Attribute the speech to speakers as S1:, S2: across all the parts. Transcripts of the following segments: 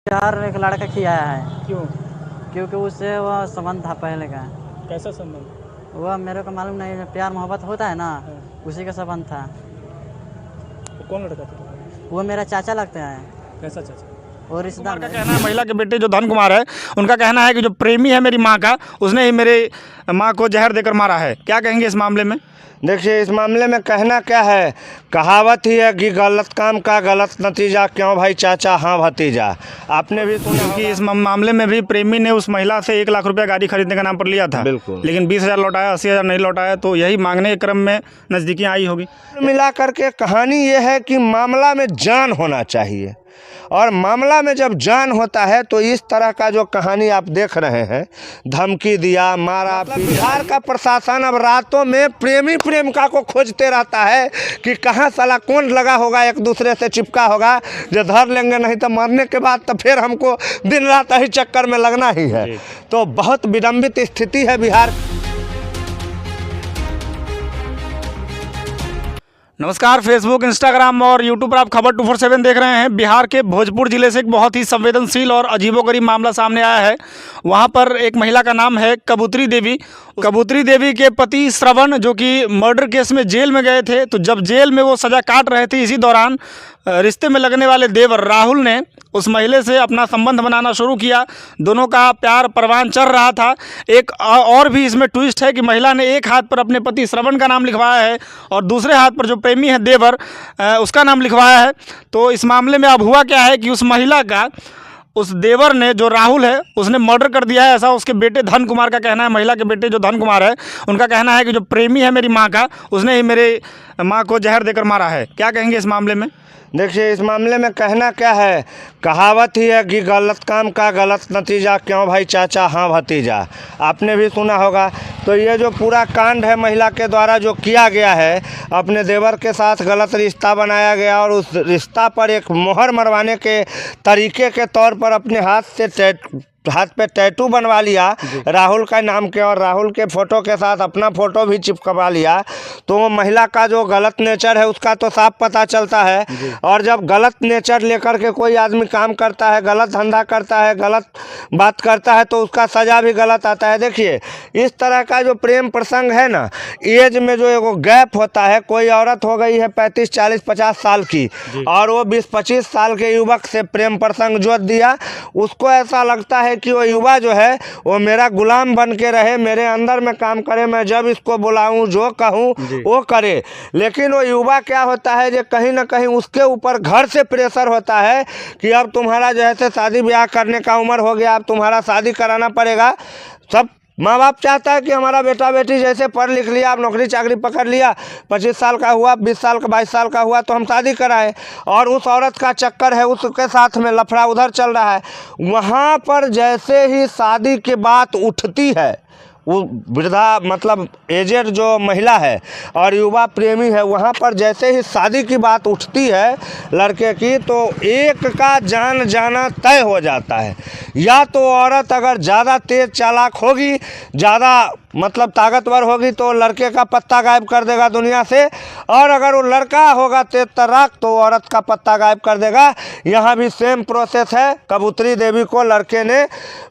S1: प्यार एक लड़का किया है
S2: क्यों?
S1: क्योंकि उससे वह संबंध था पहले का।
S2: कैसा संबंध?
S1: वह मेरे को मालूम नहीं, प्यार मोहब्बत होता है ना,
S2: हाँ।
S1: उसी का संबंध था।
S2: तो कौन लड़का था?
S1: वो मेरा चाचा लगते हैं
S2: कैसा चाचा?
S1: और रिश्तेदार
S3: का कहना है, महिला के बेटे जो धन कुमार है उनका कहना है कि जो प्रेमी है मेरी माँ का, उसने ही मेरे माँ को जहर देकर मारा है। क्या कहेंगे इस मामले में?
S4: देखिए, इस मामले में कहना क्या है, कहावत ही है कि गलत काम का गलत नतीजा, क्यों भाई चाचा हाँ भतीजा। आपने भी सुना
S3: कि इस मामले में भी प्रेमी ने उस महिला से 1 लाख रुपया गाड़ी खरीदने का नाम पर लिया था।
S4: बिल्कुल।
S3: लेकिन 20,000 लौटाया, 80,000 नहीं लौटाया। तो यही मांगने के क्रम में नज़दीकियाँ आई होगी।
S4: मिला करके कहानी ये है कि मामला में जान होना चाहिए, और मामला में जब जान होता है तो इस तरह का जो कहानी आप देख रहे हैं, धमकी दिया, मारा, बिहार का प्रशासन अब रातों में प्रेमी प्रेमिका को खोजते रहता है कि कहाँ साला कौन लगा होगा, एक दूसरे से चिपका होगा, जो धर लेंगे, नहीं तो मरने के बाद तो फिर हमको दिन रात ही चक्कर में लगना ही है। तो बहुत विडंबित स्थिति है बिहार।
S3: नमस्कार, फेसबुक, इंस्टाग्राम और यूट्यूब पर आप खबर 247 देख रहे हैं। बिहार के भोजपुर जिले से एक बहुत ही संवेदनशील और अजीबोगरीब मामला सामने आया है। वहां पर एक महिला का नाम है कबूतरी देवी। कबूतरी देवी के पति श्रवण, जो कि मर्डर केस में जेल में गए थे, तो जब जेल में वो सज़ा काट रहे थे, इसी दौरान रिश्ते में लगने वाले देवर राहुल ने उस महिला से अपना संबंध बनाना शुरू किया। दोनों का प्यार परवान चढ़ रहा था। एक और भी इसमें ट्विस्ट है कि महिला ने एक हाथ पर अपने पति श्रवण का नाम लिखवाया है और दूसरे हाथ पर जो प्रेमी है देवर, उसका नाम लिखवाया है। तो इस मामले में अब हुआ क्या है कि उस महिला का, उस देवर ने, जो राहुल है, उसने मर्डर कर दिया है, ऐसा उसके बेटे धन कुमार का कहना है। महिला के बेटे जो धन कुमार है, उनका कहना है कि जो प्रेमी है मेरी माँ का, उसने ही मेरे माँ को जहर देकर मारा है। क्या कहेंगे इस मामले में?
S4: देखिए, इस मामले में कहना क्या है, कहावत ही है कि गलत काम का गलत नतीजा, क्यों भाई चाचा हाँ भतीजा। आपने भी सुना होगा। तो ये जो पूरा कांड है महिला के द्वारा जो किया गया है, अपने देवर के साथ गलत रिश्ता बनाया गया और उस रिश्ता पर एक मोहर मरवाने के तरीके के तौर पर अपने हाथ पे टैटू बनवा लिया राहुल का नाम के, और राहुल के फ़ोटो के साथ अपना फ़ोटो भी चिपकवा लिया। तो वो महिला का जो गलत नेचर है उसका तो साफ पता चलता है। और जब गलत नेचर लेकर के कोई आदमी काम करता है, गलत धंधा करता है, गलत बात करता है, तो उसका सज़ा भी गलत आता है। देखिए, इस तरह का जो प्रेम प्रसंग है ना, एज में जो एगो गैप होता है, कोई औरत हो गई है 35, 40, 50 साल की, और वो 20-25 साल के युवक से प्रेम प्रसंग जोड़ दिया। उसको ऐसा लगता है कि वो युवा जो है वो मेरा गुलाम बन के रहे, मेरे अंदर में काम करे, मैं जब इसको बुलाऊं, जो कहूं वो करे। लेकिन वो युवा क्या होता है, जो कहीं ना कहीं उसके ऊपर घर से प्रेशर होता है कि अब तुम्हारा जो है शादी ब्याह करने का उम्र हो गया, अब तुम्हारा शादी कराना पड़ेगा। सब माँ बाप चाहता है कि हमारा बेटा बेटी जैसे पढ़ लिख लिया, अब नौकरी चाकरी पकड़ लिया, 25 साल का हुआ, 20 साल का, 22 साल का हुआ तो हम शादी कराएं। और उस औरत का चक्कर है, उसके साथ में लफड़ा उधर चल रहा है। वहाँ पर जैसे ही शादी की बात उठती है, वो वृद्धा मतलब एजेड जो महिला है और युवा प्रेमी है, वहाँ पर जैसे ही शादी की बात उठती है लड़के की, तो एक का जान जाना तय हो जाता है। या तो औरत अगर ज़्यादा तेज़ चालाक होगी, ज़्यादा मतलब ताकतवर होगी, तो लड़के का पत्ता गायब कर देगा दुनिया से, और अगर वो लड़का होगा तेज तर्राक तो औरत का पत्ता गायब कर देगा। यहाँ भी सेम प्रोसेस है। कबूतरी देवी को लड़के ने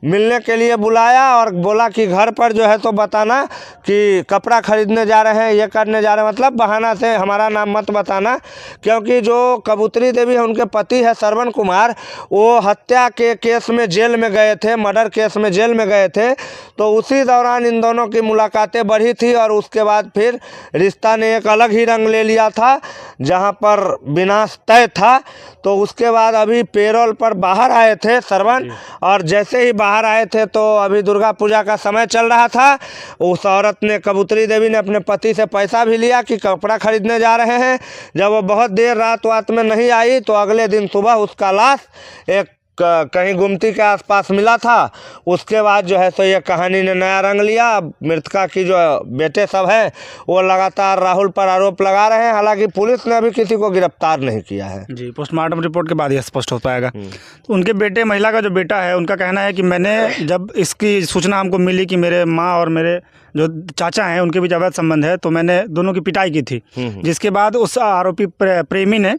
S4: मिलने के लिए बुलाया और बोला कि घर पर जो है तो बताना कि कपड़ा खरीदने जा रहे हैं, ये करने जा रहे हैं, मतलब बहाना से हमारा नाम मत बताना। क्योंकि जो कबूतरी देवी है, उनके पति है श्रवण कुमार, वो हत्या के केस में जेल में गए थे, मर्डर केस में जेल में गए थे। तो उसी दौरान इन दोनों की मुलाकातें बढ़ी थी और उसके बाद फिर रिश्ता ने एक अलग ही रंग ले लिया था, जहां पर विनाश तय था। तो उसके बाद अभी पेरोल पर बाहर आए थे श्रवण, और जैसे ही बाहर आए थे तो अभी दुर्गा पूजा का समय चल रहा था। उस औरत ने, कबूतरी देवी ने, अपने पति से पैसा भी लिया कि कपड़ा खरीदने जा रहे हैं। जब वो बहुत देर रात में नहीं आई तो अगले दिन सुबह उसका लाश एक कहीं गुमती के आसपास मिला था। उसके बाद जो है सो ये कहानी ने नया रंग लिया। मृतका की जो बेटे सब है वो लगातार राहुल पर आरोप लगा रहे हैं। हालांकि पुलिस ने अभी किसी को गिरफ्तार नहीं किया है।
S3: जी, पोस्टमार्टम रिपोर्ट के बाद यह स्पष्ट हो पाएगा। तो उनके बेटे, महिला का जो बेटा है, उनका कहना है कि मैंने, जब इसकी सूचना हमको मिली कि मेरे माँ और मेरे जो चाचा हैं उनके बीच अवैध संबंध है, तो मैंने दोनों की पिटाई की थी। जिसके बाद उस आरोपी प्रेमी ने,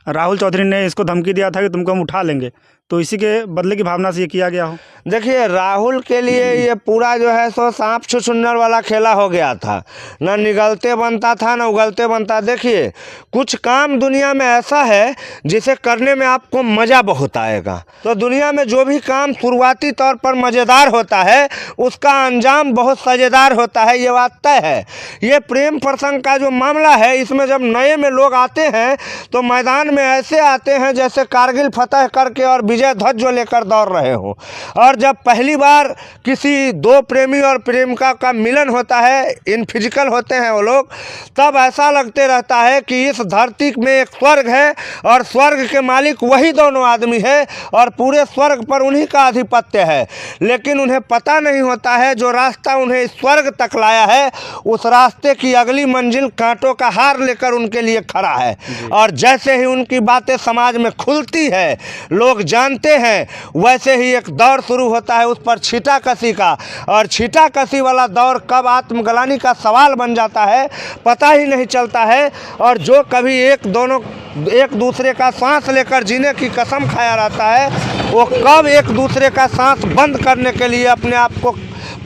S3: राहुल चौधरी ने, इसको धमकी दिया था कि तुमको हम उठा लेंगे। तो इसी के बदले की भावना से ये किया गया हो।
S4: देखिए, राहुल के लिए ये पूरा जो है सो सांप छुछुन्नर वाला खेला हो गया था। न निगलते बनता था, न उगलते बनता। देखिए, कुछ काम दुनिया में ऐसा है जिसे करने में आपको मज़ा बहुत आएगा। तो दुनिया में जो भी काम शुरुआती तौर पर मज़ेदार होता है, उसका अंजाम बहुत सजेदार होता है, ये बात तय है। ये प्रेम प्रसंग का जो मामला है, इसमें जब नए में लोग आते हैं तो मैदान में ऐसे आते हैं जैसे कारगिल फतह करके और विजय ध्वज जो लेकर दौड़ रहे हो। और जब पहली बार किसी दो प्रेमी और प्रेमिका का मिलन होता है, इन फिजिकल होते हैं वो लोग, तब ऐसा लगते रहता है कि इस धरती में एक स्वर्ग है और स्वर्ग के मालिक वही दोनों आदमी है और पूरे स्वर्ग पर उन्हीं का आधिपत्य है। लेकिन उन्हें पता नहीं होता है जो रास्ता उन्हें इस स्वर्ग तक लाया है, उस रास्ते की अगली मंजिल कांटों का हार लेकर उनके लिए खड़ा है। और जैसे ही उनकी बातें समाज में खुलती है, लोग जानते हैं, वैसे ही एक दौर शुरू होता है उस पर छीटाकशी का। और छीटाकशी वाला दौर कब आत्मग्लानि का सवाल बन जाता है पता ही नहीं चलता है। और जो कभी एक दूसरे का सांस लेकर जीने की कसम खाया रहता है, वो कब एक दूसरे का सांस बंद करने के लिए अपने आप को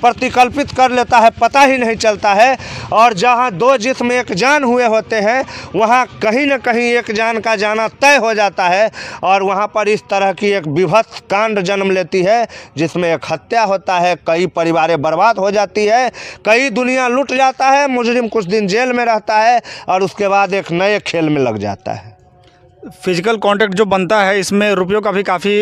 S4: प्रतिकल्पित कर लेता है पता ही नहीं चलता है। और जहाँ दो जिस्म एक जान हुए होते हैं, वहाँ कहीं न कहीं एक जान का जाना तय हो जाता है। और वहाँ पर इस तरह की एक विभत्स कांड जन्म लेती है जिसमें एक हत्या होता है, कई परिवारें बर्बाद हो जाती है, कई दुनिया लुट जाता है, मुजरिम कुछ दिन जेल में रहता है और उसके बाद एक नए खेल में लग जाता है।
S3: फिजिकल कांटेक्ट जो बनता है, इसमें रुपयों का भी काफ़ी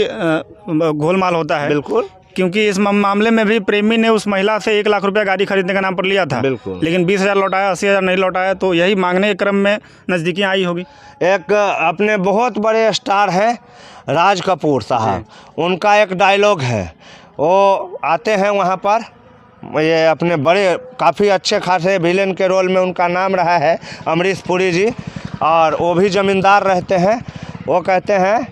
S3: गोलमाल होता है।
S4: बिल्कुल,
S3: क्योंकि इस मामले में भी प्रेमी ने उस महिला से 1 लाख रुपया गाड़ी खरीदने का नाम पर लिया था।
S4: बिल्कुल।
S3: लेकिन 20,000 लौटाया, 80,000 नहीं लौटाया। तो यही मांगने के क्रम में नज़दीकियाँ आई होगी।
S4: एक अपने बहुत बड़े स्टार हैं राज कपूर साहब, उनका एक डायलॉग है। वो आते हैं वहाँ पर, ये अपने बड़े काफ़ी अच्छे खासे विलेन के रोल में उनका नाम रहा है अमरीश पुरी जी, और वो भी ज़मींदार रहते हैं। वो कहते हैं,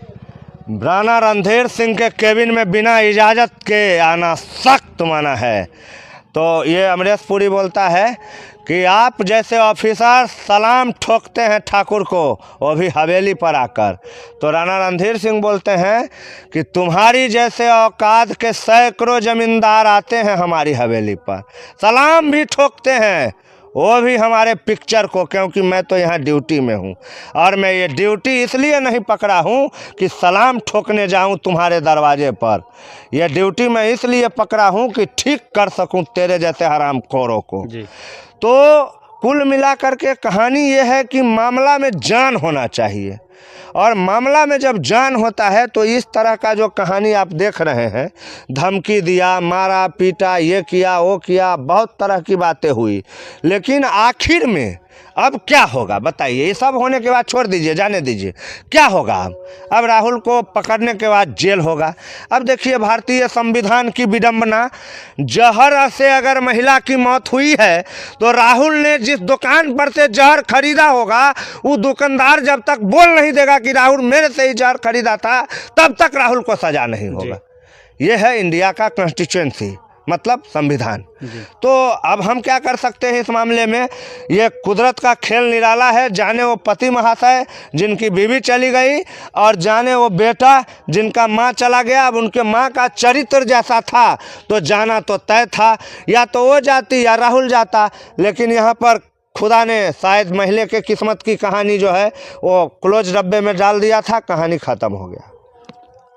S4: राणा रणधीर सिंह के केबिन में बिना इजाज़त के आना सख्त मना है। तो ये अमरीश पुरी बोलता है कि आप जैसे ऑफिसर सलाम ठोकते हैं ठाकुर को, वो भी हवेली पर आकर। तो राणा रणधीर सिंह बोलते हैं कि तुम्हारी जैसे औकात के सैकड़ों जमींदार आते हैं हमारी हवेली पर, सलाम भी ठोकते हैं, वो भी हमारे पिक्चर को, क्योंकि मैं तो यहाँ ड्यूटी में हूँ। और मैं ये ड्यूटी इसलिए नहीं पकड़ा हूँ कि सलाम ठोकने जाऊँ तुम्हारे दरवाजे पर। यह ड्यूटी मैं इसलिए पकड़ा हूँ कि ठीक कर सकूँ तेरे जैसे हरामखोरों को जी। तो कुल मिलाकर के कहानी ये है कि मामला में जान होना चाहिए। और मामला में जब जान होता है तो इस तरह का जो कहानी आप देख रहे हैं, धमकी दिया, मारा पीटा, ये किया वो किया, बहुत तरह की बातें हुई। लेकिन आखिर में अब क्या होगा बताइए? ये सब होने के बाद छोड़ दीजिए, जाने दीजिए, क्या होगा? अब राहुल को पकड़ने के बाद जेल होगा। अब देखिए, भारतीय संविधान की विडंबना, जहर से अगर महिला की मौत हुई है तो राहुल ने जिस दुकान पर से जहर खरीदा होगा, वो दुकानदार जब तक बोल नहीं देगा कि राहुल मेरे से ही जहर खरीदा था, तब तक राहुल को सजा नहीं होगा। ये है इंडिया का कॉन्स्टिट्यूएंसी, मतलब संविधान। तो अब हम क्या कर सकते हैं इस मामले में? ये कुदरत का खेल निराला है। जाने वो पति महाशय जिनकी बीवी चली गई, और जाने वो बेटा जिनका माँ चला गया। अब उनके माँ का चरित्र जैसा था तो जाना तो तय था, या तो वो जाती या राहुल जाता। लेकिन यहाँ पर खुदा ने शायद महिला के किस्मत की कहानी जो है वो क्लोज डब्बे में डाल दिया था, कहानी ख़त्म हो गया।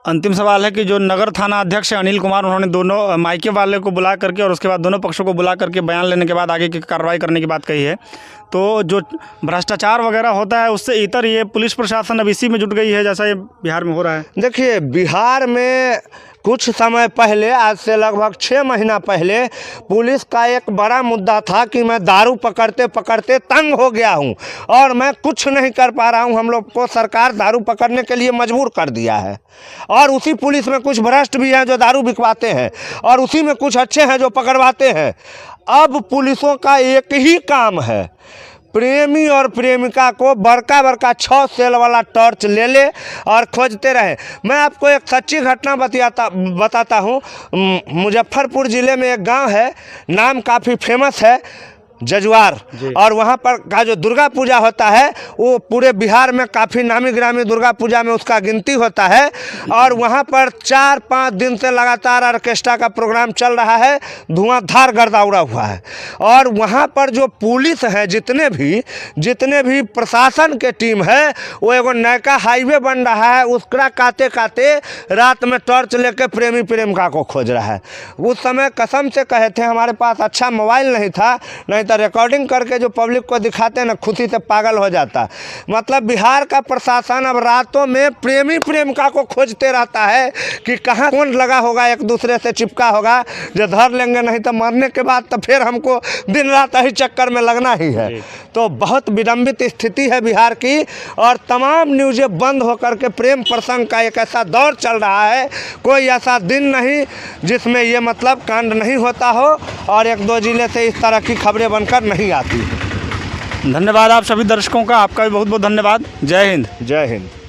S3: अंतिम सवाल है कि जो नगर थाना अध्यक्ष है अनिल कुमार, उन्होंने दोनों मायके वाले को बुला करके और उसके बाद दोनों पक्षों को बुला करके बयान लेने के बाद आगे की कार्रवाई करने की बात कही है। तो जो भ्रष्टाचार वगैरह होता है उससे इतर ये पुलिस प्रशासन अब इसी में जुट गई है, जैसा ये बिहार में हो रहा है।
S4: देखिए, बिहार में कुछ समय पहले, आज से लगभग 6 महीना पहले, पुलिस का एक बड़ा मुद्दा था कि मैं दारू पकड़ते पकड़ते तंग हो गया हूं और मैं कुछ नहीं कर पा रहा हूं। हम लोग को सरकार दारू पकड़ने के लिए मजबूर कर दिया है। और उसी पुलिस में कुछ भ्रष्ट भी हैं जो दारू बिकवाते हैं, और उसी में कुछ अच्छे हैं जो पकड़वाते हैं। अब पुलिसों का एक ही काम है, प्रेमी और प्रेमिका को बड़का बड़का 6 सेल वाला टॉर्च ले ले और खोजते रहे। मैं आपको एक सच्ची घटना बताता हूँ। मुजफ्फरपुर ज़िले में एक गांव है, नाम काफ़ी फेमस है, जजुआर, और वहाँ पर का जो दुर्गा पूजा होता है वो पूरे बिहार में काफ़ी नामी गिरामी दुर्गा पूजा में उसका गिनती होता है। और वहाँ पर 4-5 दिन से लगातार ऑर्केस्ट्रा का प्रोग्राम चल रहा है, धुआंधार गर्दा उड़ा हुआ है। और वहाँ पर जो पुलिस है, जितने भी प्रशासन के टीम है, वो एगो नयका हाईवे बन रहा है, उसका काते काते रात में टॉर्च लेके प्रेमी प्रेमिका को खोज रहा है। उस समय कसम से कहे थे, हमारे पास अच्छा मोबाइल नहीं था, नहीं तो रिकॉर्डिंग करके जो पब्लिक को दिखाते ना, खुशी से पागल हो जाता। मतलब बिहार का प्रशासन अब रातों में प्रेमी प्रेमिका को खोजते रहता है कि कहाँ कौन लगा होगा, एक दूसरे से चिपका होगा, जो धर लेंगे, नहीं तो मरने के बाद तो फिर हमको दिन रात ही चक्कर में लगना ही है। तो बहुत विडंबित स्थिति है बिहार की, और तमाम न्यूज़ें बंद होकर के प्रेम प्रसंग का एक ऐसा दौर चल रहा है, कोई ऐसा दिन नहीं जिसमें ये मतलब कांड नहीं होता हो और 1-2 जिले से इस तरह की खबरें बनकर नहीं आती।
S3: धन्यवाद आप सभी दर्शकों का, आपका भी बहुत बहुत धन्यवाद। जय हिंद।
S4: जय हिंद।